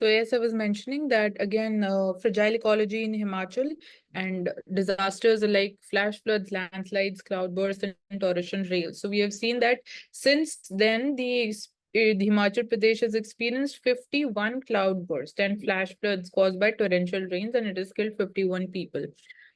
So yes, I was mentioning that again, fragile ecology in Himachal and disasters like flash floods, landslides, cloudbursts, and torrential rains. So we have seen that since then the Himachal Pradesh has experienced 51 cloudbursts and flash floods caused by torrential rains, and it has killed 51 people.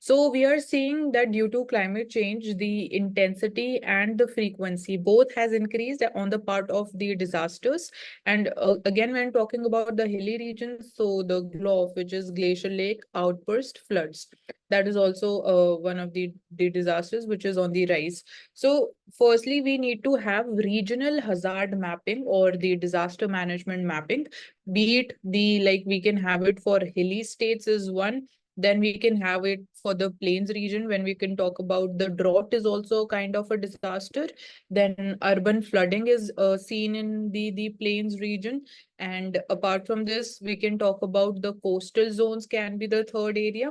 So we are seeing that due to climate change, the intensity and the frequency both has increased on the part of the disasters. And again, when talking about the hilly regions, so the GLOF, which is glacial lake outburst floods, that is also one of the disasters which is on the rise. So, firstly, we need to have regional hazard mapping or the disaster management mapping. Be it the like we can have it for hilly states is one. Then we can have it for the plains region when we can talk about the drought is also kind of a disaster. Then urban flooding is seen in the plains region. And apart from this, we can talk about the coastal zones can be the third area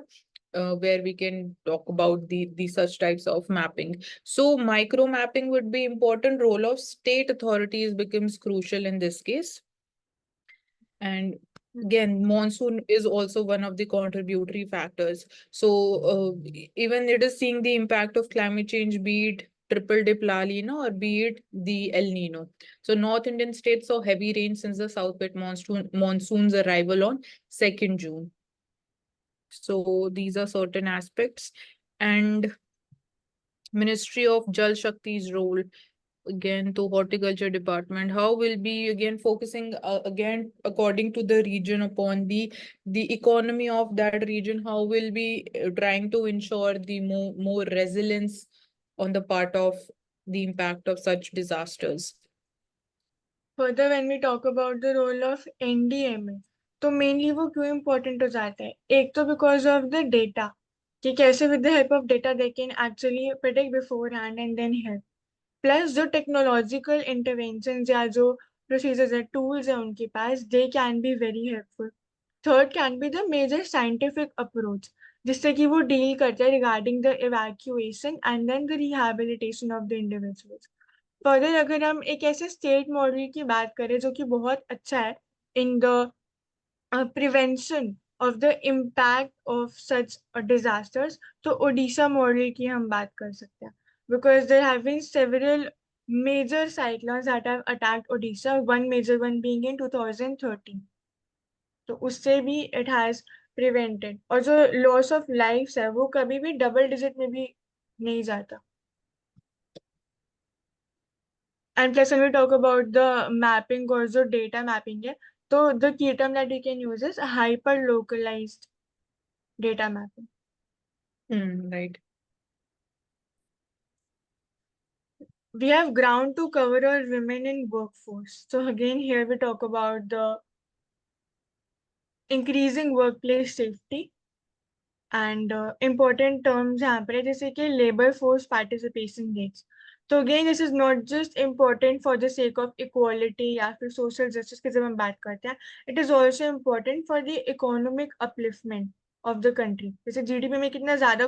where we can talk about the such types of mapping. So micro mapping would be important. Role of state authorities becomes crucial in this case. And again, monsoon is also one of the contributory factors. So even it is seeing the impact of climate change, be it triple dip La Nina or be it the El Nino. So North Indian states saw heavy rain since the southwest monsoon's arrival on 2nd June. So these are certain aspects. And Ministry of Jal Shakti's role again to horticulture department, how will be again focusing again according to the region upon the economy of that region, how will be trying to ensure the more resilience on the part of the impact of such disasters. Further, when we talk about the role of NDMA, तो mainly वो क्यों important हो जाता है? एक तो because of the data, कि कैसे with the help of data they can actually predict beforehand and then help. Plus जो technological interventions या जो procedures है, tools है उनके पास, they can be very helpful. Third can be the major scientific approach, जिससे कि वो deal करते हैं regarding the evacuation and then the rehabilitation of the individuals. Further अगर हम एक ऐसे स्टेट मॉडल की बात करें जो कि बहुत अच्छा है in the prevention of the impact of such disasters, तो ओडिशा मॉडल की हम बात कर सकते हैं because there have been several major cyclones that have attacked Odisha, one major one being in 2013. तो उससे भी it has prevented, और जो loss of lives है वो कभी भी डबल डिजिट में भी नहीं जाता. And plus, when we talk about the mapping or the data mapping, so the key term that we can use is hyper localized data mapping. Right. We have ground to cover our women in workforce. So again, here we talk about the increasing workplace safety and important terms यहाँ पर है जैसे कि labor force participation rates. So again, this is not just important for the sake of equality या फिर social justice की जब हम बात करते हैं, it is also important for the economic upliftment of the country. जैसे GDP में कितना ज़्यादा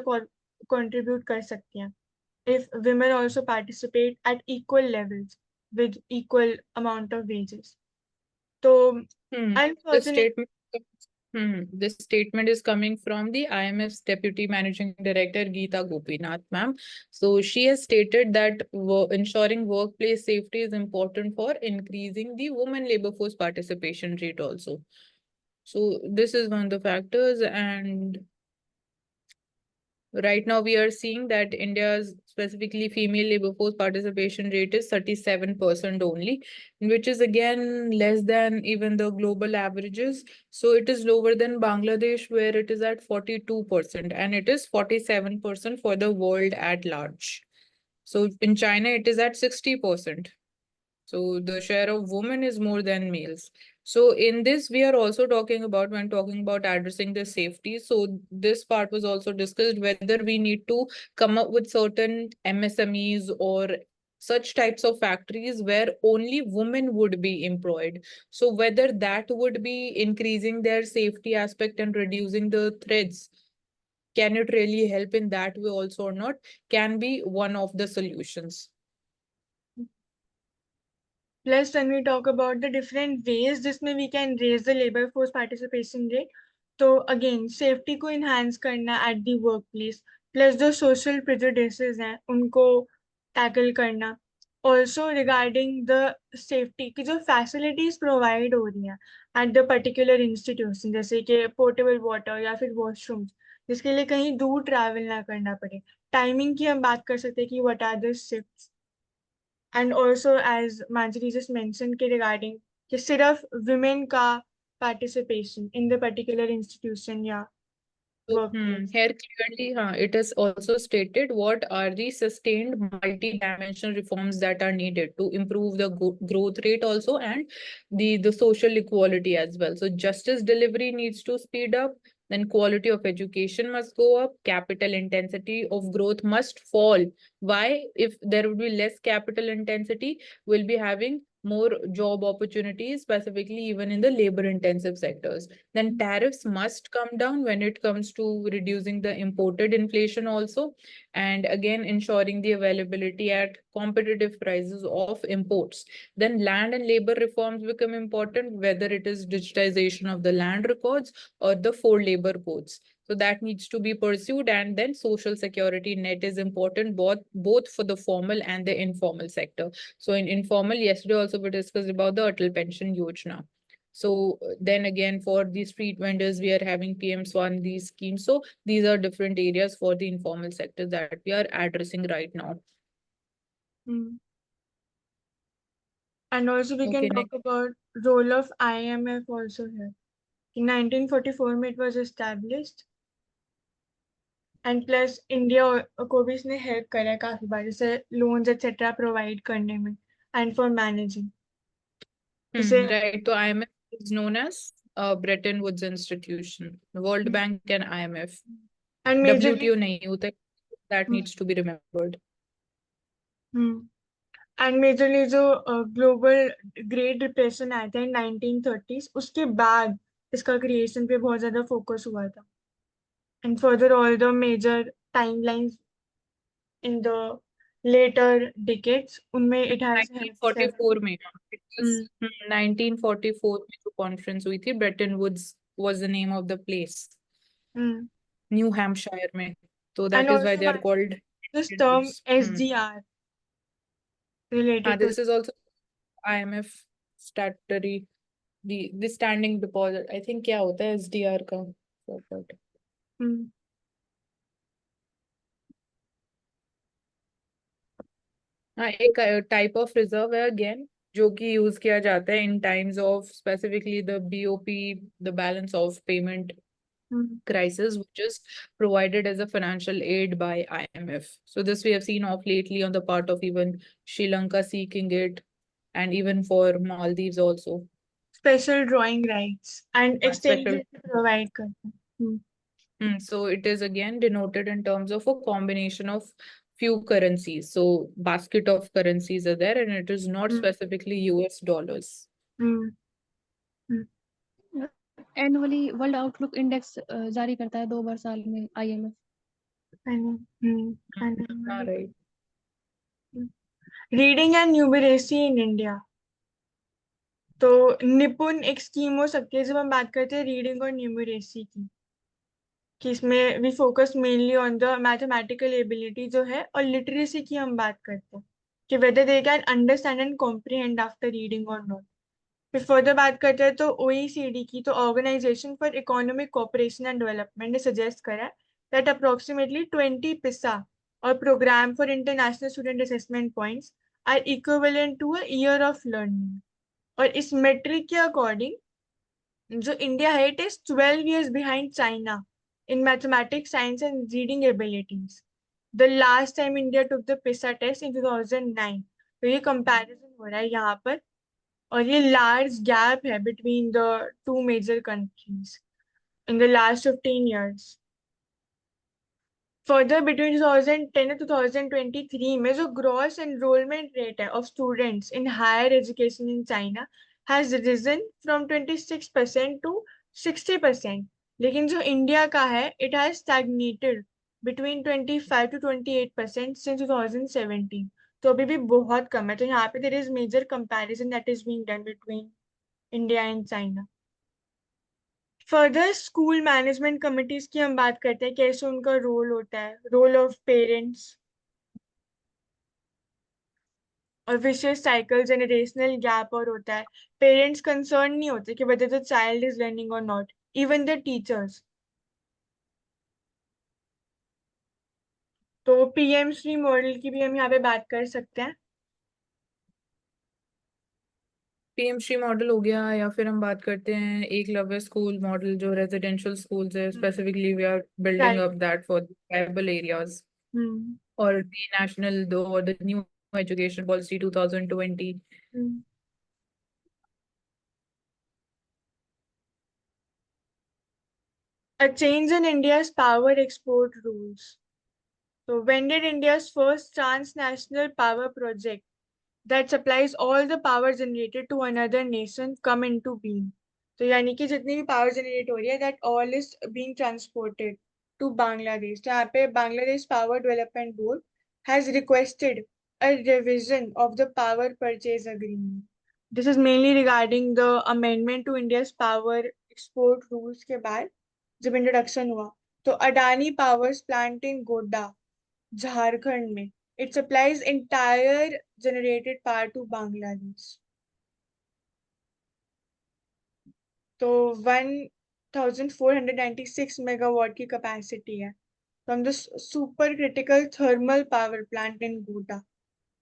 contribute कर सकती हैं if women also participate at equal levels with equal amount of wages. So This unfortunately, statement This statement is coming from the IMF's Deputy Managing Director Geeta Gopinath, ma'am. So she has stated that ensuring workplace safety is important for increasing the women labor force participation rate also. So this is one of the factors. And right now, we are seeing that India's specifically female labor force participation rate is 37% only, which is again less than even the global averages. So it is lower than Bangladesh, where it is at 42%, and it is 47% for the world at large. So in China, it is at 60%. So the share of women is more than males. So in this, we are also talking about when talking about addressing the safety. So this part was also discussed whether we need to come up with certain MSMEs or such types of factories where only women would be employed. So whether that would be increasing their safety aspect and reducing the threats, can it really help in that way also or not, can be one of the solutions. Plus, when we talk about the different ways जिसमें we can raise the labor force participation rate, तो again safety को enhance करना at the workplace, plus जो social prejudices हैं उनको tackle करना. Also regarding the safety कि जो facilities provide हो रही हैं at the particular institution, जैसे कि portable water या फिर washrooms, जिसके लिए कहीं दूर travel ना करना पड़े. Timing की हम बात कर सकते हैं कि what are the shifts. And also as Manjari just mentioned कि regarding कि सिर्फ women का participation in the particular institution या workplace. Here clearly, it is also stated what are the sustained multi-dimensional reforms that are needed to improve the growth rate also and the social equality as well. So justice delivery needs to speed up, then quality of education must go up, capital intensity of growth must fall. Why? If there would be less capital intensity, we'll be having more job opportunities, specifically even in the labor intensive sectors. Then tariffs must come down when it comes to reducing the imported inflation also, and again ensuring the availability at competitive prices of imports. Then land and labor reforms become important, whether it is digitization of the land records or the four labor codes. So that needs to be pursued. And then social security net is important, both for the formal and the informal sector. So in informal, yesterday also we discussed about the Atal Pension Yojana. So then again, for the street vendors, we are having PM Swan, these schemes. So these are different areas for the informal sector that we are addressing right now. And also we can Okay, talk next. about role of IMF also here. In 1944 में it was established. And plus India को भी इसने help करा है काफी बार, जैसे loans etc provide करने में and for managing. जैसे Right. So IMF is known as Bretton Woods Institution, World Bank and IMF. and majorly WTO नहीं होता, that needs to be remembered. And majorly जो ग्लोबल ग्रेट डिप्रेशन आया था इन 1930s, उसके बाद इसका क्रिएशन पे बहुत ज्यादा फोकस हुआ था. And further all the major timelines in the latter decades उनमें इट हैज हेल्प्ड 1944 में, it was, सेवन. 1944 में जो कॉन्फ्रेंस हुई थी, Bretton Woods was the name of the place, New Hampshire में. So and that is why also they are called this Bretton term Woods. SDR related to This is also IMF statutory, the standing deposit. I think क्या होता है SDR का? Forgot. हाँ, एक type of reserve है again, जो कि use किया जाता है in times of specifically the BOP, the balance of payment crisis, which is provided as a financial aid by IMF. So this we have seen of lately on the part of even Sri Lanka seeking it, and even for Maldives also. special drawing rights and Special. extended provide करते हैं. So it is again denoted in terms of a combination of few currencies. So basket of currencies are there, and it is not specifically US dollars. Annually world outlook index जारी करता है 2 बार साल में IMF. Right. Reading and numeracy in India. तो निपुण एक scheme हो सकती है जब हम बात करते हैं रीडिंग और न्यूमरेसी की, कि इसमें we focus mainly on the mathematical ability जो है, और लिटरेसी की हम बात करते हैं कि whether they can understand and comprehend after reading और नॉट. फिर फर्दर बात करते हैं तो OECD की, तो organisation for economic cooperation and development ने सजेस्ट करा है दैट अप्रोक्सीमेटली 20 PISA और programme for international student assessment points are equivalent to a year of learning. और इस मेट्रिक के अकॉर्डिंग जो इंडिया है, it is 12 years behind China in mathematics, science and reading abilities. The last time India took the PISA test in 2009. तो ये comparison हो रहा है यहाँ पर, और ये लार्ज गैप है between the two major countries in the last 15 years. Further between 2010 और 2023 में जो ग्रॉस एनरोलमेंट रेट है of students in higher education in China has risen from 26% to 60%. लेकिन जो इंडिया का है, it has stagnated between 25 to 28% since 2017. तो अभी भी बहुत कम है। तो यहाँ पे there is major comparison that is being done between India and China. Further school management committees की हम बात करते हैं, कैसे उनका रोल होता है, रोल ऑफ पेरेंट्स और विशियस साइकिल, जेनरेशनल गैप और होता है। पेरेंट्स कंसर्न नहीं होते कि whether the child is learning or not, even the teachers। तो पीएम श्री मॉडल की भी हम यहाँ पे बात कर सकते हैं। पीएमश्री मॉडल हो गया, या फिर हम बात करते हैं एकलव्य स्कूल मॉडल, जो रेजिडेंशियल स्कूल्स है, specifically we are building right. Up that for tribal areas. Hmm. और द नेशनल दो, और the new education policy 2020। Hmm. A change in India's power export rules. So when did India's first transnational power project that supplies all the power generated to another nation come into being? तो यानी कि जितनी भी power generate हो रही है, that all is being transported to Bangladesh। तो यहाँ पे Bangladesh Power Development Board has requested a revision of the power purchase agreement. This is mainly regarding the amendment to India's power export rules के बाद जब introduction हुआ। तो Adani powers plant in Godda, Jharkhand में, it supplies entire generated power to Bangladesh. तो 1496 megawatt की capacity है from the super critical thermal power plant in Godda,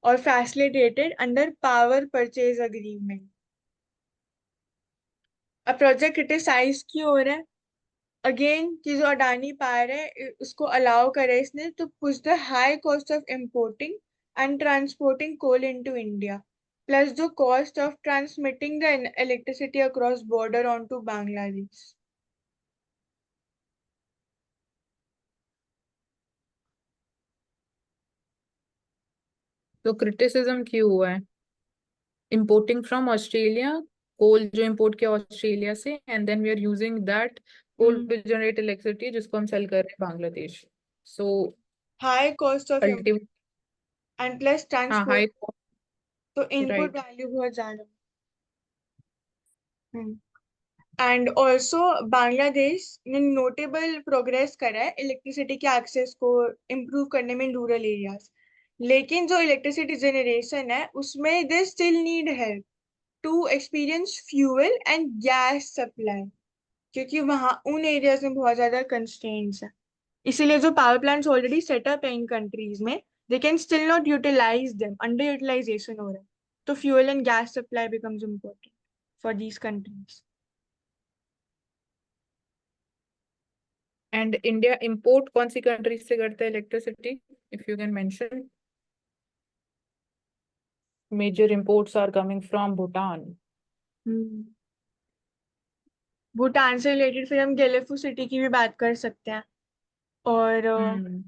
और facilitated under power purchase agreement. अब प्रोजेक्ट क्रिटिसाइज क्यों हो रहा है? अगेन कि जो अडानी पावर है उसको अलाउ करे इसने to push the high cost of importing and transporting coal into India, plus the cost of transmitting the electricity across border onto Bangladesh। तो क्रिटिसिज्म क्यों हुआ है? importing from ऑस्ट्रेलिया, कोल जो इंपोर्ट किया ऑस्ट्रेलिया से, and then we are using that coal to generate electricity, जिसको हम sell कर रहे हैं Bangladesh. So high cost of ultimate, and plus हाँ, ट्रांसपोर्ट। हाई, तो इनपुट राइट। वैल्यू बहुत ज्यादा। एंड ऑल्सो बांग्लादेश ने नोटेबल प्रोग्रेस करा है इलेक्ट्रिसिटी के एक्सेस को इम्प्रूव करने में रूरल एरियाज। लेकिन जो इलेक्ट्रिसिटी जनरेशन है उसमें they still need help to experience fuel and gas supply, क्योंकि वहाँ उन एरियाज में बहुत ज्यादा कंस्ट्रेंट्स है। इसीलिए जो पावर प्लांट्स ऑलरेडी सेटअप है इन कंट्रीज में, they can still not utilise them, under utilisation हो रहा है। तो fuel and gas supply becomes important for these countries. And India import कौन सी कंट्री से करता है electricity, if you can mention? Major imports are coming from Bhutan. Bhutan से रिलेटेड फिर हम गेलेफू सिटी की भी बात कर सकते हैं। और हम्म।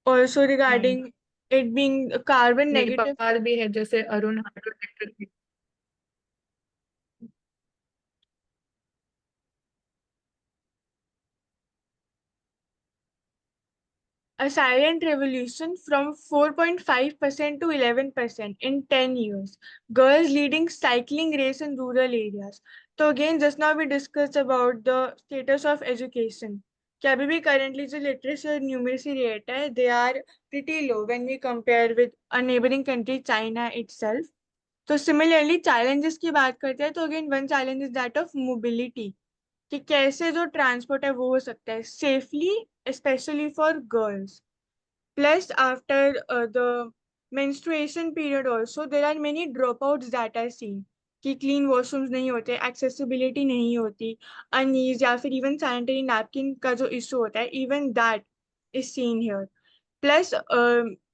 ऑल्सो नहीं, regarding it being carbon negative. Nepal भी है, जैसे Arun hydro. A silent revolution from 4.5% to 11% in 10 years. Girls leading cycling race in rural areas. So again, just now we discussed about the status of education. कि अभी भी currently जो literacy और numeracy rate है, they are pretty low when we compare with a neighboring country, China itself. तो similarly challenges की बात करते हैं, तो again one challenge is that of mobility, कि कैसे जो transport है वो हो सकता है safely, especially for girls। Plus, after the menstruation period also, there are many dropouts that are seen, कि clean washrooms नहीं होते, accessibility नहीं होती, unease या फिर even sanitary napkin का जो issue होता है, even that is seen here। Plus,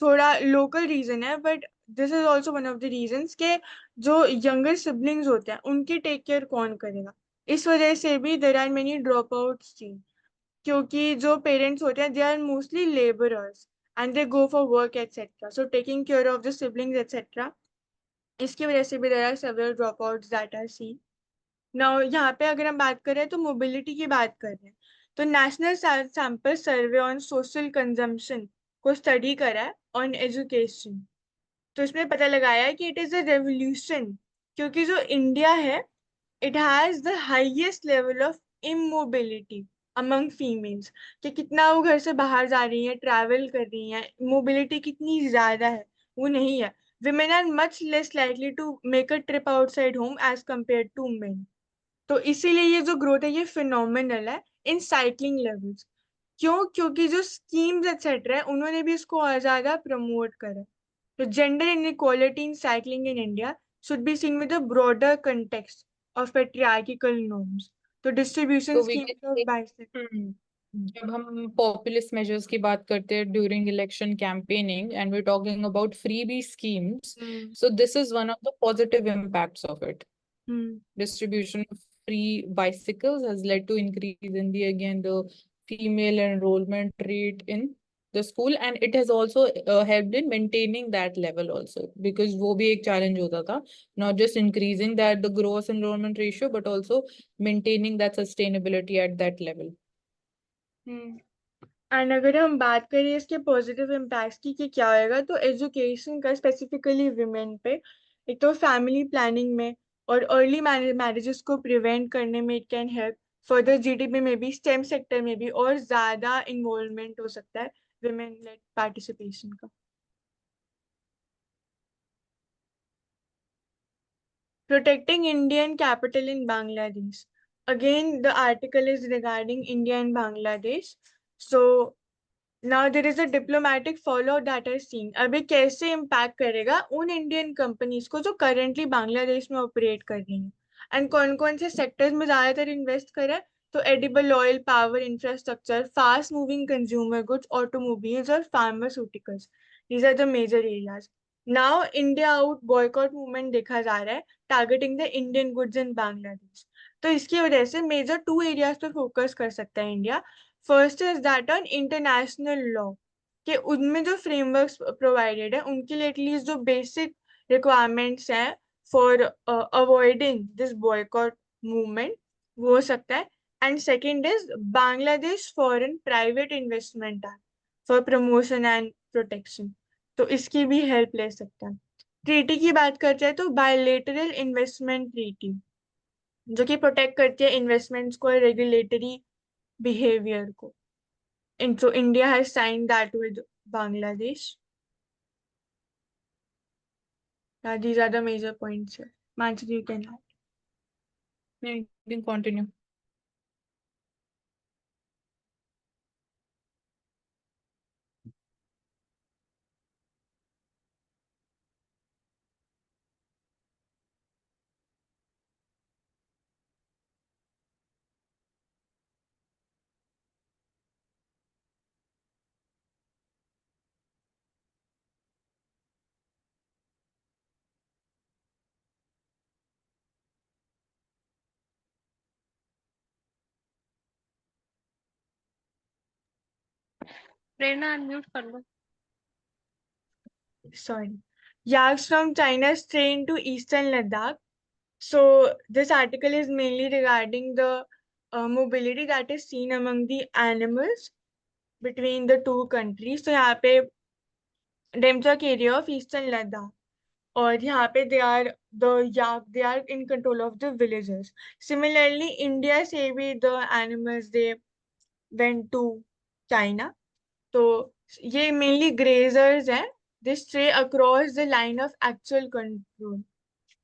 थोड़ा local reason है, but this is also one of the reasons कि जो younger siblings होते हैं, उनकी take care कौन करेगा? इस वजह से भी there are many dropouts seen, क्योंकि जो पेरेंट्स होते हैं they are mostly labourers and they go for work etcetera, so taking care of the siblings etcetera. इसकी वजह से भी there are several drop outs that are seen. Now यहाँ पे अगर हम बात करें तो मोबिलिटी की बात कर रहे हैं, तो national sample survey on social consumption को स्टडी करा है ऑन एजुकेशन। तो इसमें पता लगाया है कि इट इज अ रेवोल्यूशन, क्योंकि जो इंडिया है it has the highest level of immobility among females, कि कितना वो घर से बाहर जा रही है, ट्रैवल कर रही हैं, मोबिलिटी कितनी ज्यादा है वो नहीं है। women are much less likely to make a trip outside home as compared to men। तो इसीलिए ये जो ग्रोथ है ये फिनोमिनल है इन साइक्लिंग लेवल्स। क्यों? क्योंकि जो स्कीम्स एक्सेट्रा है उन्होंने भी इसको और ज्यादा प्रमोट करा। तो gender inequality in cycling in India should be seen with a broader context of patriarchal norms। तो distribution So we can schemes of say, bicycle। जब हम पॉपुलिस्ट मेजर्स की बात करते हैं during election campaigning and we talking about freebie schemes, so this is one of the positive impacts of it. Distribution of free bicycles has led to increase in the again the female enrollment rate in the school, and it has also helped in maintaining that level also, because वो भी एक challenge होता था, not just increasing that the gross enrollment ratio but also maintaining that sustainability at that level. And अगर हम बात करें इसके पॉजिटिव इम्पैक्ट्स की कि क्या होएगा, तो एजुकेशन का स्पेसिफिकली विमेन पे, एक तो फैमिली प्लानिंग में और अर्ली मैरिजेस को प्रिवेंट करने में it can help. Further GDP में भी, स्टेम सेक्टर में भी और ज्यादा इन्वॉल्वमेंट हो सकता है विमेन लेड पार्टिसिपेशन का। Protecting Indian capital in Bangladesh. Again, the article is regarding India and Bangladesh. So now there is a diplomatic fallout that is seen। अभी कैसे impact करेगा उन इंडियन कंपनीज को जो करंटली बांग्लादेश में ऑपरेट कर रही हैं, एंड कौन कौन से सेक्टर्स में ज्यादातर इन्वेस्ट करें? तो edible oil, power infrastructure, fast moving consumer goods, automobiles और pharmaceuticals. These are the major areas. Now India out boycott movement देखा जा रहा है targeting the Indian goods in Bangladesh. तो इसकी वजह से मेजर 2 एरियाज पे फोकस कर सकता है India. First is that on international law, कि उनमें जो फ्रेमवर्क्स प्रोवाइडेड है उनके लिए एटलीस्ट जो बेसिक रिक्वायरमेंट्स हैं for avoiding this boycott movement, वो हो सकता है। And second is Bangladesh foreign private investment act for promotion and protection, तो इसकी भी हेल्प ले सकता है। ट्रीटी की बात करते हैं तो बायलेटरल इन्वेस्टमेंट ट्रीटी, जो कि प्रोटेक्ट करती है इन्वेस्टमेंट्स को, रेगुलेटरी बिहेवियर को। And so India has signed that with Bangladesh. These are the major points here. Manchit, you can add. Yeah, you can continue. Prerna unmute कर लो। Sorry. Yaks from China stray into eastern Ladakh. So this article is mainly regarding the mobility that is seen among the animals between the two countries. So यहाँ पे Demchok area of eastern Ladakh, और यहाँ पे they are in control of the villagers। Similarly, India से भी the animals they went to China। तो ये mainly grazers हैं, they stray across the line of actual control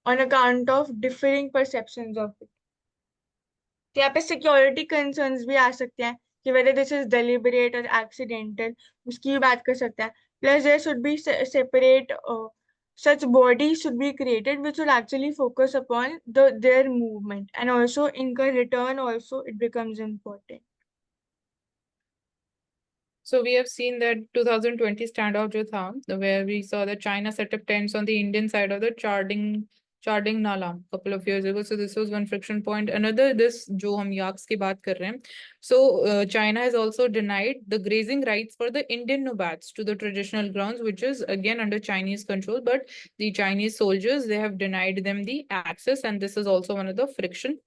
on account of differing perceptions of it। तो यहाँ पे security concerns भी आ सकते हैं कि whether this is deliberate or accidental, उसकी भी बात कर सकते हैं। Plus there should be separate such bodies should be created which will actually focus upon their movement, and also in return also it becomes important। So we have seen that 2020 standout जो था, where we saw that China set up tents on the Indian side of the Charding Nala couple of years ago. So this was one friction point. Another, this जो हम yaks की बात कर रहे हैं. So China has also denied the grazing rights for the Indian nomads to the traditional grounds, which is again under Chinese control. But the Chinese soldiers, they have denied them the access, and this is also one of the friction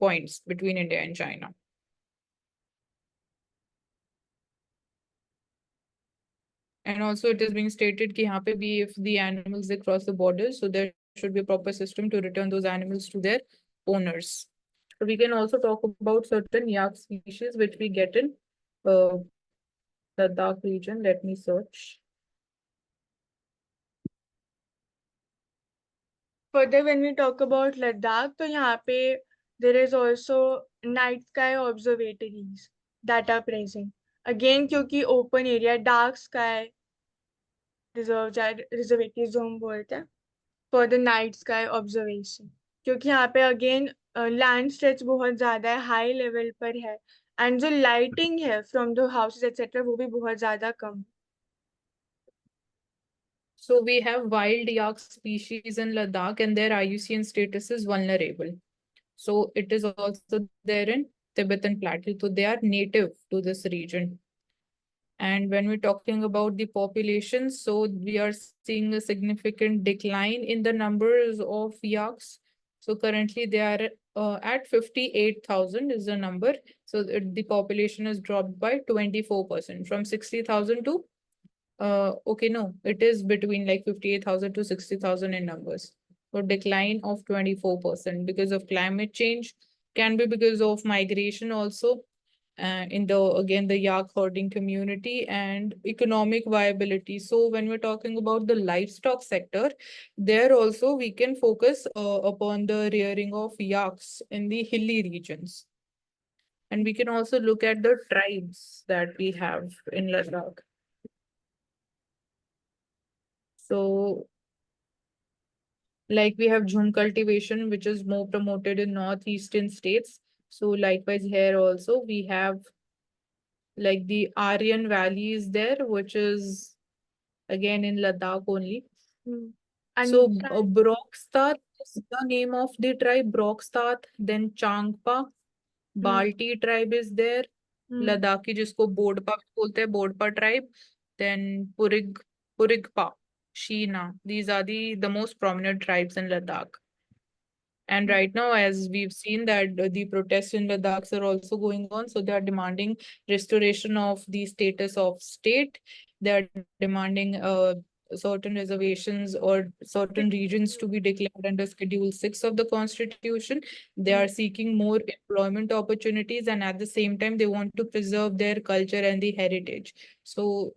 points between India and China. And also it is being stated कि यहाँ पे भी if the animals they cross the border, so there should be a proper system to return those animals to their owners. So we can also talk about certain yak species which we get in Ladakh region. Let me search. Further, when we talk about Ladakh, तो यहाँ पे there is also night sky observatories that are present. Again, क्योंकि open area, dark sky reservatories जो हम बोलते हैं for the night sky observation. क्योंकि यहाँ पे again land stretch बहुत ज्यादा है, high level पर है, and जो lighting है from the houses etc. वो भी बहुत ज्यादा कम. So we have wild yak species in Ladakh and their IUCN status is vulnerable. So it is also there in Tibetan Plateau. So they are native to this region. And when we're talking about the population, so we are seeing a significant decline in the numbers of yaks. So currently they are at 58,000 is the number. So the population has dropped by 24% from 60,000 to okay, no, it is between like 58,000 to 60,000 in numbers. So decline of 24% because of climate change, can be because of migration also, in the again the yak herding community and economic viability. So when we're talking about the livestock sector, there also we can focus upon the rearing of yaks in the hilly regions. And we can also look at the tribes that we have in Ladakh. So, like we have Jhum cultivation, which is more promoted in northeastern states. So likewise here also we have like the Aryan Valley is there, which is again in Ladakh only. And So Broxtat is the name of the tribe, Broxtat, then Changpa, Balti tribe is there, Ladakhi जिसको बोडपा बोलते हैं, बोडपा tribe, then Purigpa, Sheena. These are the most prominent tribes in Ladakh. And right now, as we've seen that the protests in Ladakh are also going on, so they are demanding restoration of the status of state. They are demanding certain reservations or certain regions to be declared under Schedule 6 of the Constitution. They are seeking more employment opportunities, and at the same time, they want to preserve their culture and the heritage. So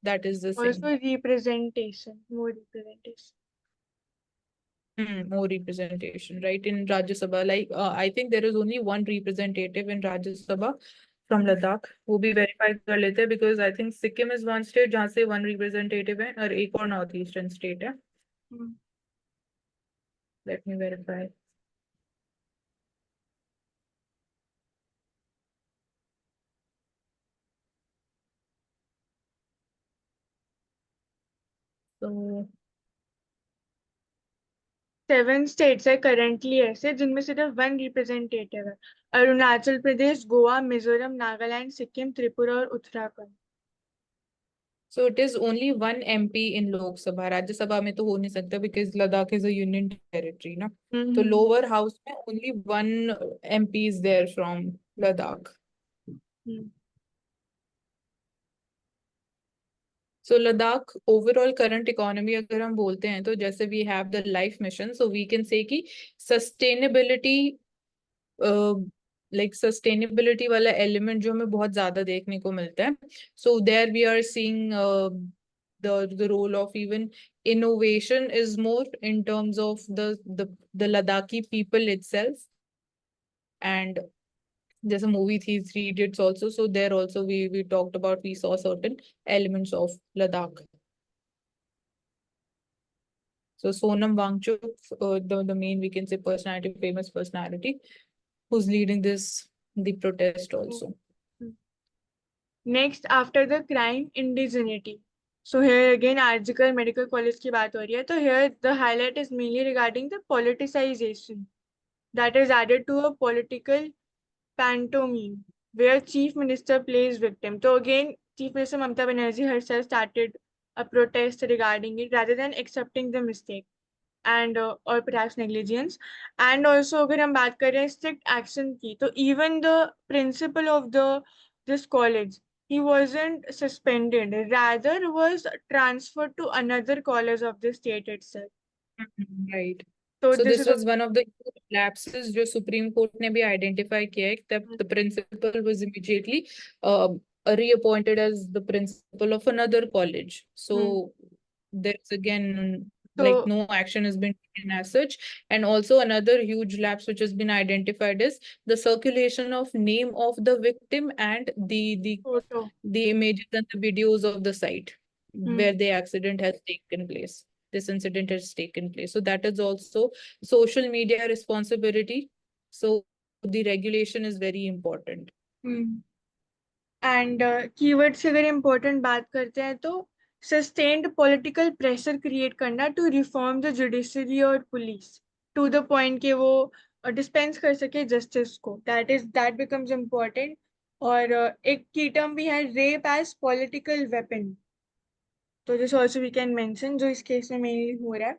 that is the same. also representation, more representation. More representation, right? In Rajya Sabha, like I think there is only one representative in Rajya Sabha from Ladakh. वो भी verify कर लेते हैं because I think Sikkim is one state जहाँ से one representative है और एक और North Eastern state है. Let me verify. So 7 states है currently ऐसे जिनमें सिर्फ 1 representative है. अरुणाचल प्रदेश, गोवा, मिजोरम, नागालैंड, सिक्किम, त्रिपुरा और Uttarakhand. So it is only one MP in Lok Sabha. Rajya Sabha में तो हो नहीं सकता because Ladakh is a union territory, ना? तो lower house में only one MP is there from Ladakh. So Ladakh overall current economy अगर हम बोलते हैं तो जैसे we have the life mission, so we can say कि sustainability like sustainability वाला element जो हमें बहुत ज्यादा देखने को मिलता है. So there we are seeing the role of even innovation is more in terms of the Ladakhi people itself. And there's a movie Three Idiots also, so there also we talked about, we saw certain elements of Ladakh. So Sonam Wangchuk, the main we can say personality, famous personality, who's leading the protest also. Next, after the crime, indigeneity. So here again, RGKar Medical College की बात हो रही है. So here the highlight is mainly regarding the politicization that is added to a political pantomime where chief minister plays victim. So again, Chief Minister Mamata Banerjee herself started a protest regarding it rather than accepting the mistake and or perhaps negligence. And also अगर हम बात करें strict action की, तो even the principal of this college, he wasn't suspended, rather was transferred to another college of the state itself. Right. So So this this is was one of the huge lapses जो Supreme Court ने भी identify किया है that the principal was immediately uh, reappointed as the principal of another college. So there's again like so no action has been taken as such. And also another huge lapse which has been identified is the circulation of name of the victim and photo. the images and the videos of the site where the accident has taken place. This incident has taken place. So that is also social media responsibility. So the regulation is very important. And keyword से अगर important बात करते हैं तो sustained political pressure create करना to reform the judiciary और police to the point कि वो डिस्पेंस कर सके जस्टिस को, दैट बिकम्स इम्पोर्टेंट. और एक की टर्म भी है रेप एज पॉलिटिकल वेपन, तो this also we can mention, जो इस केस में मेनली हो रहा है.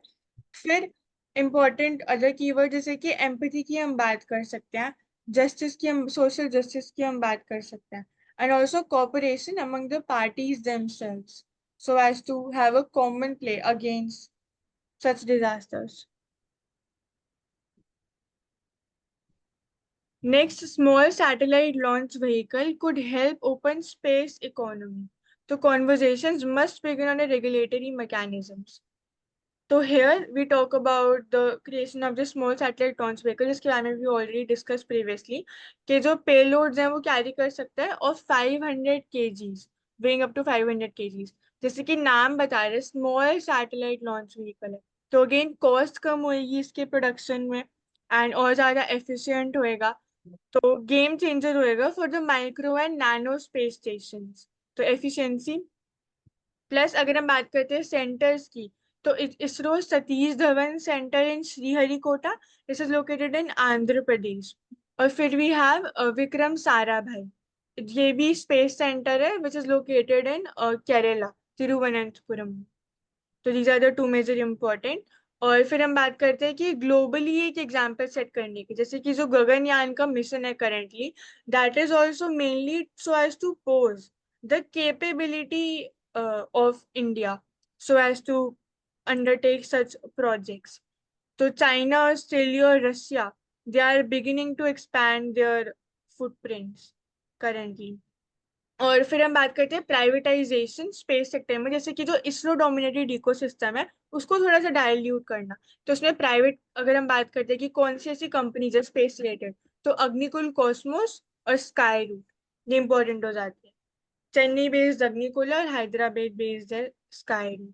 फिर इम्पोर्टेंट अदर कीवर्ड जैसे कि एम्पैथी की हम बात कर सकते हैं, जस्टिस की हम सोशल जस्टिस की हम बात कर सकते हैं, and also cooperation among the parties themselves so as to have a common play against such disasters. Next, small satellite launch vehicle could help open space economy. So conversations must begin on a regulatory mechanisms. So here we talk about the creation of the small satellite launch vehicle, जिसके बारे में we already discussed previously, कि जो payloads हैं वो carry कर सकता है of 500 kgs, weighing up to 500 kgs. जैसे कि नाम बता रहे small satellite launch vehicle है, तो again cost कम होएगी इसके production में and और ज़्यादा efficient होएगा, तो game changer होएगा for the micro and nano space stations. तो efficiency प्लस अगर हम बात करते हैं सेंटर्स की, तो ISRO Satish Dhawan centre in Sriharikota, this is located in Andhra Pradesh. और फिर वी हैव विक्रम साराभाई, ये भी स्पेस सेंटर है which is located in Kerala, Thiruvananthapuram. तो these are the two major important. और फिर हम बात करते हैं कि ग्लोबली एक एग्जाम्पल सेट करने की, जैसे कि जो गगनयान का मिशन है currently, that is also mainly so as to pose the capability of India so as to undertake such projects. So China, Australia, Russia, they are beginning to expand their footprints currently. और फिर हम बात करते हैं privatisation space sector में, जैसे कि जो इसरो डोमिनेटेड इकोसिस्टम है उसको थोड़ा सा डायल्यूट करना. तो उसमें प्राइवेट अगर हम बात करते हैं कि कौन सी ऐसी कंपनीज है स्पेस रिलेटेड, तो अग्निकुल कॉस्मोस और स्काई रूट ये इंपॉर्टेंट हो जाती है. चेन्नई बेस्ड अग्निकुल और हैदराबाद बेस्ड है स्काई रूट.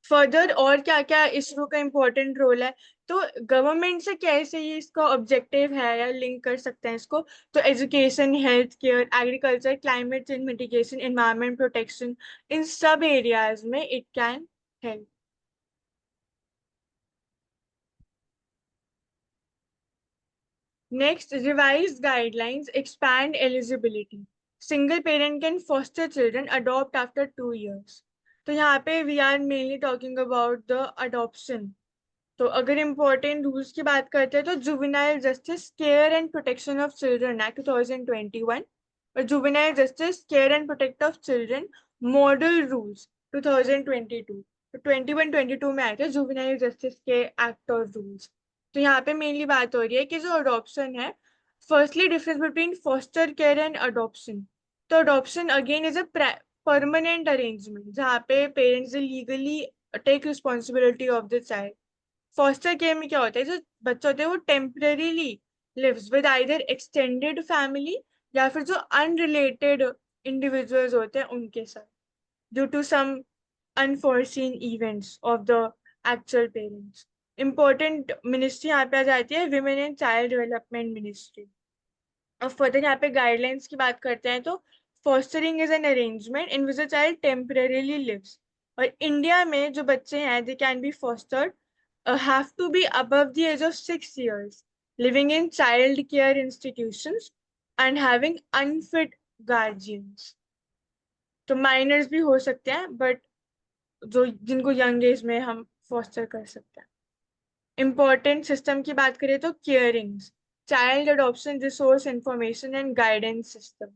फर्दर और क्या क्या इसरो का इम्पोर्टेंट रोल है, तो गवर्नमेंट से कैसे ये इसका ऑब्जेक्टिव है या लिंक कर सकते हैं इसको, तो education, health care, agriculture, climate change mitigation, environment protection, इन सब एरियाज में it can help. Next, revised guidelines expand eligibility. Single parent can foster children, adopt after 2 years. तो यहाँ पे we are mainly talking about the adoption. तो अगर important rules की बात करते हैं तो juvenile justice care and protection of children act 2021 और juvenile justice care and protect of children model rules 2022. तो 21-22 में आए थे जुवेनाइल जस्टिस के एक्ट और रूल्स. तो यहाँ पे मेनली बात हो रही है कि जो अडॉप्शन है, firstly difference between foster care and adoption. तो adoption again is a permanent arrangement जहाँ पे parents legally take responsibility of the child. Foster care में क्या होता है, जो बच्चे होते हैं वो temporarily lives with either extended family या फिर जो अनरिलेटेड इंडिविजुअल्स होते हैं उनके साथ, due to some unforeseen events of the actual parents. Important ministry यहाँ पे आ जाती है women and child development ministry. और फर्दर यहाँ पे गाइडलाइंस की बात करते हैं तो fostering is an arrangement in which a child temporarily lives. और इंडिया में जो बच्चे हैं they can be fostered have to be above the age of 6 years, living in child care institutions and having unfit guardians. तो miners भी हो सकते हैं बट जो जिनको यंग एज में हम फॉस्टर कर सकते हैं. इम्पोर्टेंट सिस्टम की बात करें तो CARINGS, child adoption resource information and guidance system.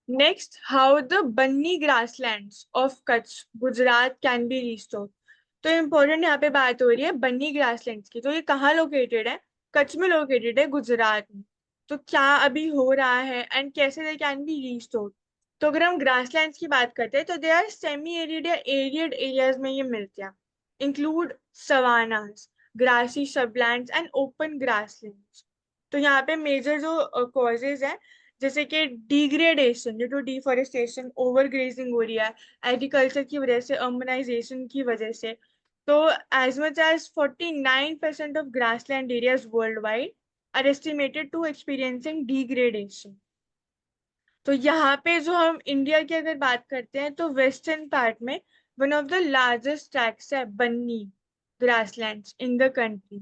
Next, how the Banni grasslands of Kutch, Gujarat can be restored. तो इम्पोर्टेंट यहाँ पे बात हो रही है बन्नी ग्रासलैंड्स की। तो ये कहाँ लोकेटेड है? कच्छ में लोकेटेड है, गुजरात में। तो क्या अभी हो रहा है एंड कैसे दे कैन बी रिस्टोर्ड? तो अगर हम ग्रासलैंड्स की बात करते हैं तो दे आर सेमी एरिड या एरियड एरियाज में ये मिलते हैं। Include savannas, grassy shrublands and open grasslands. तो यहाँ पे मेजर जो कॉजेज है, जैसे कि degradation due to deforestation, over grazing हो रही है एग्रीकल्चर की वजह से, अर्बनाइजेशन की वजह से। तो as much as 49% of grassland areas worldwide are estimated to experiencing degradation. तो यहाँ पे जो हम इंडिया की अगर बात करते हैं तो वेस्टर्न पार्ट में one of the largest tracts है बन्नी ग्रासलैंड्स इन द कंट्री।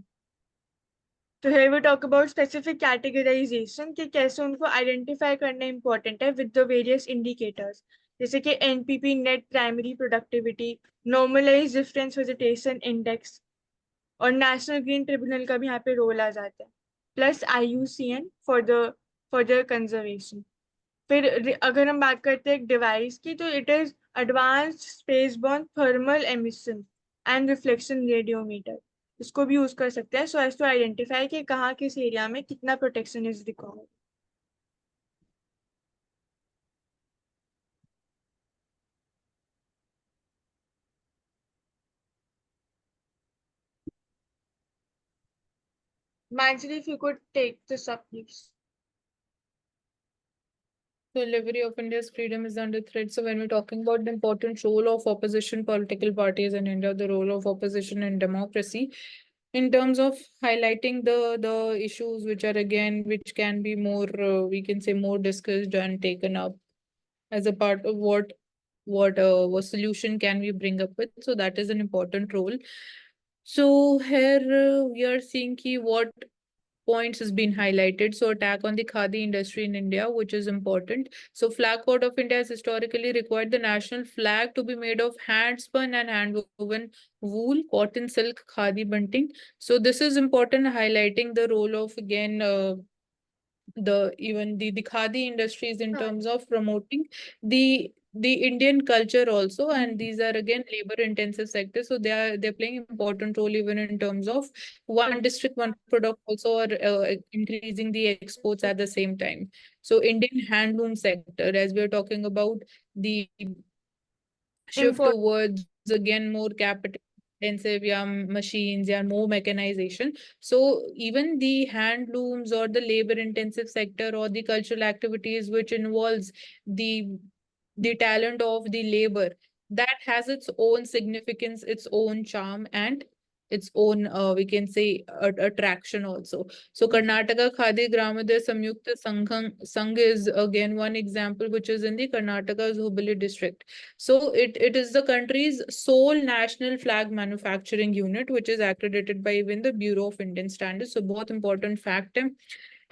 तो here we talk about specific categorization कि कैसे उनको आइडेंटिफाई करना इंपॉर्टेंट है विद द वेरियस इंडिकेटर्स, जैसे कि NPP net primary productivity, normalise difference vegetation index, और नेशनल ग्रीन ट्रिब्यूनल का भी यहाँ पे रोल आ जाता है, plus IUCN for the conservation. फिर अगर हम बात करते हैं एक डिवाइस की, तो it is advanced spaceborne thermal emission and reflection radiometer. इसको भी यूज कर सकते हैं सो एज टू आइडेंटिफाई कि कहाँ किस एरिया में कितना protection is required. Manjari, if you could take this up, please. Delivery of India's freedom is under threat. So when we're talking about the important role of opposition political parties in India, the role of opposition in democracy, in terms of highlighting the issues which are again which can be more we can say more discussed and taken up as a part of what solution can we bring up with. So that is an important role. So here we are seeing key what points has been highlighted. So attack on the khadi industry in India, which is important. So Flag Code of India has historically required the national flag to be made of hand spun and hand woven wool, cotton, silk, khadi bunting. So this is important, highlighting the role of again the khadi industries in terms of promoting the Indian culture also, and these are again labor intensive sectors, so they're playing important role even in terms of one district one product also, or increasing the exports at the same time. So Indian handloom sector, as we're talking about the shift Important. towards again more capital intensive, yeah, machines, yeah, more mechanization. So even the handlooms or the labor intensive sector or the cultural activities which involves the the talent of the labor, that has its own significance, its own charm, and its own we can say attraction also. So Karnataka Khadi Gramoday Samyukta Sangh is again one example, which is in the Karnataka's Hubballi district. So it is the country's sole national flag manufacturing unit, which is accredited by even the Bureau of Indian Standards. So बहुत important fact है.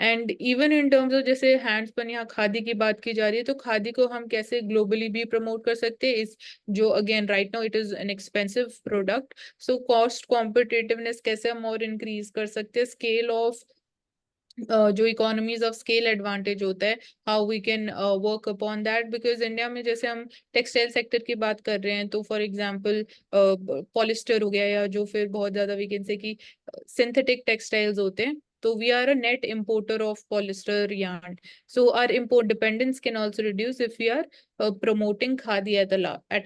And even in terms of जैसे हैंड्सपन या खादी की बात की जा रही है, तो खादी को हम कैसे ग्लोबली भी प्रमोट कर सकते हैं, इस जो again right now it is an expensive product, so cost competitiveness कैसे हम और इंक्रीज कर सकते हैं, स्केल ऑफ जो इकोनॉमीज ऑफ स्केल एडवांटेज होता है, how we can work upon that, because India में जैसे हम टेक्सटाइल सेक्टर की बात कर रहे हैं, तो फॉर एग्जांपल पॉलिस्टर हो गया, या जो फिर बहुत ज्यादा वी कैन से कि सिंथेटिक टेक्सटाइल्स होते हैं, so we are a net importer of polyester yarn. So our import dependence can also reduce if we are promoting khadi at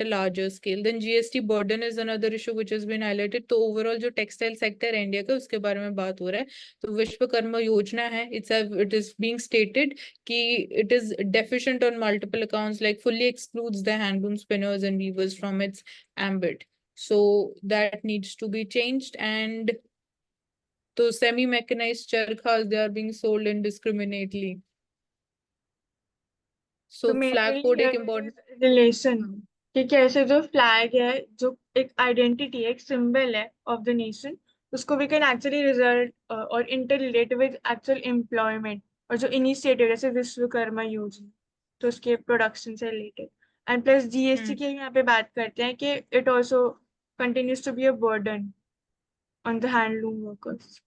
a larger scale. Then GST burden is another issue which has been highlighted. तो overall जो textile sector है India का, उसके बारे में बात हो रहा है. तो विश्वकर्मा योजना है, it is being stated कि it is deficient on multiple accounts, like fully excludes the handloom spinners and weavers from its ambit. So that needs to be changed. And तो सेमी मैकेनाइज्ड चरखाs, they are being sold indiscriminately. तो So flag code एक important relation कि कैसे जो flag है, जो एक आइडेंटिटी है, एक सिंबल है ऑफ द नेशन, उसको वी कैन एक्चुअली रिजल्ट और inter relate with actual employment, और जो इनिशिएटिव जैसे विश्वकर्मा योजना, तो उसके प्रोडक्शन से रिलेटेड। एंड प्लस GST की यहाँ पे बात करते हैं कि it also continues to be a burden on the handloom workers.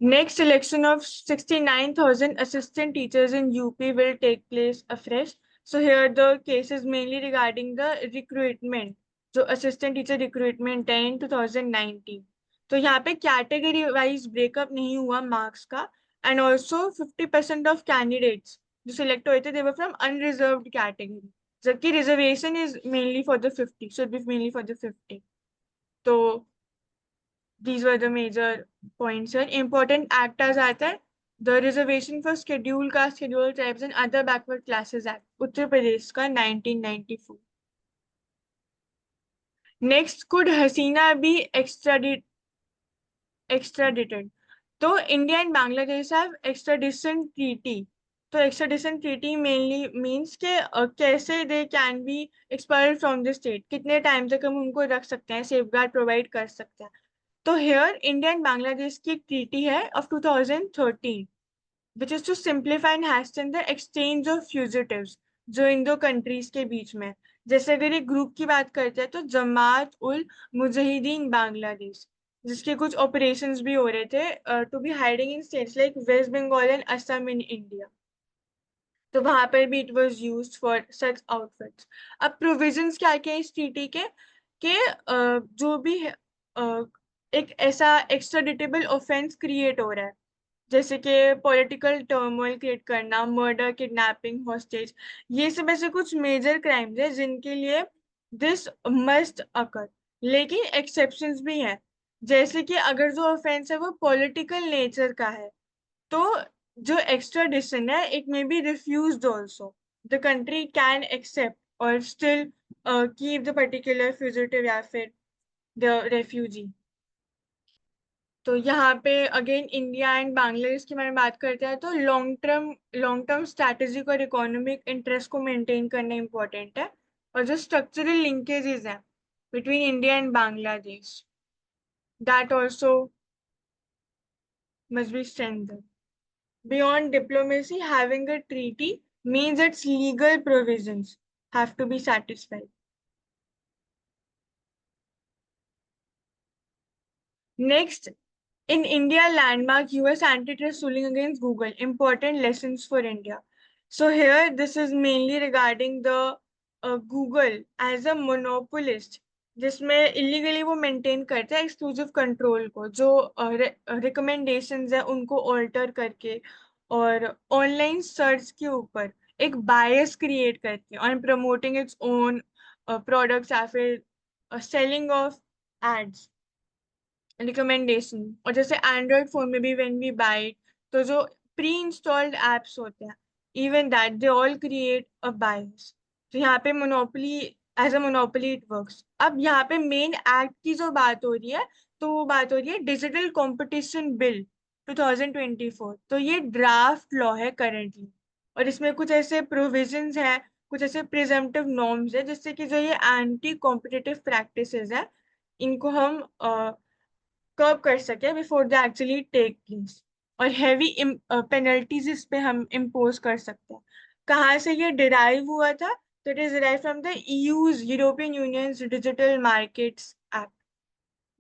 Next selection of 69,000 assistant teachers in UP will take place afresh. So here the case is mainly regarding the recruitment, जो assistant teacher recruitment है in 2019. तो यहाँ पे category wise breakup नहीं हुआ marks का, and also 50% of candidates जो select हुए थे they were from unreserved category. जबकि reservation is mainly for the 50, should be mainly for the 50. तो these were the major points here. Important act as आता है the Reservation for Scheduled Caste, Scheduled Tribes and Other Backward Classes Act, Uttar Pradesh का 1994. Next, could Hasina be extradited? तो India and Bangladesh have extradition treaty. तो extradition treaty mainly means कि कैसे they can be expelled from the state, कितने time तक हम उनको रख सकते हैं, safeguard provide कर सकते हैं. तो here India and Bangladesh की treaty है of 2013, which is to simplify and hasten the exchange of fugitives जो इन दो कंट्रीज के बीच में. जैसे अगर एक ग्रुप की बात करते हैं तो जमात उल मुजाहिदीन बांग्लादेश, जिसके कुछ ऑपरेशंस भी हो रहे थे to be hiding in states like West Bengal and Assam in India. तो वहां पर भी it was used for such outfits. अब प्रोविजंस क्या क्या इस ट्रीटी के जो भी एक ऐसा एक्स्ट्राडिटेबल ऑफेंस क्रिएट हो रहा है, जैसे कि पॉलिटिकल टर्मोइल क्रिएट करना, मर्डर, किडनैपिंग, हॉस्टेज, ये सब ऐसे कुछ मेजर क्राइम्स है जिनके लिए दिस मस्ट अकर. लेकिन एक्सेप्शंस भी हैं, जैसे कि अगर जो ऑफेंस है वो पॉलिटिकल नेचर का है तो जो एक्स्ट्राडिशन है it may be refused also. The country can accept or still keep the particular fugitive या फिर द रेफ्यूजी. तो यहाँ पे अगेन इंडिया एंड बांग्लादेश की बारे में बात करते हैं तो लॉन्ग टर्म स्ट्रैटेजिक और इकोनॉमिक इंटरेस्ट को मेंटेन करना इंपॉर्टेंट है. और जो स्ट्रक्चरल लिंकेजेस हैं between India and Bangladesh, that also must be strengthened. Beyond diplomacy, having a treaty means its legal provisions have to be satisfied. Next, in India, landmark US antitrust ruling against Google, important lessons for India. So here, this is mainly regarding the Google as a monopolist, जिसमें illegally वो maintain करता है exclusive control को, जो recommendations है उनको alter करके और online search के ऊपर एक bias create करके on promoting its own products या फिर selling of ads. रिकमेंडेशन. और जैसे एंड्रॉइड फोन में भी व्हेन वी बाय, तो जो प्री इंस्टॉल्ड एप्स होते हैं even that they all create a bias. तो यहाँ पे monopoly as a monopoly it works. अब यहाँ पे मेन एक्ट की जो बात हो रही है तो वो बात हो रही है डिजिटल कंपटीशन बिल 2024. तो ये ड्राफ्ट लॉ है करेंटली और इसमें कुछ ऐसे प्रोविजंस हैं, कुछ ऐसे प्रिजम्पटिव नॉर्म्स है जिससे कि जो ये एंटी कॉम्पिटिटिव प्रैक्टिसेस है इनको हम कर्ब कर सके before they actually take place. और हैवी पेनल्टीज इस पे हम इम्पोज कर सकते हैं. कहाँ से ये डिराइव हुआ था? तो it is derive from the EU's European Union's Digital Markets Act,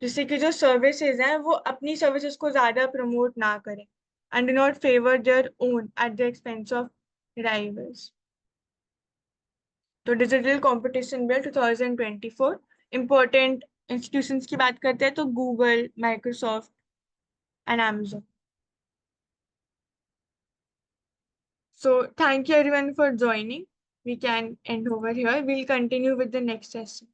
जिससे कि जो सर्विसेज हैं वो अपनी सर्विसेज को ज्यादा प्रमोट ना करें and do not favour their own at the expense of rivals. तो digital competition bill 2024. Important institutions की बात करते हैं तो Google, Microsoft and Amazon. So thank you everyone for joining. We can end over here. We'll continue with the next session.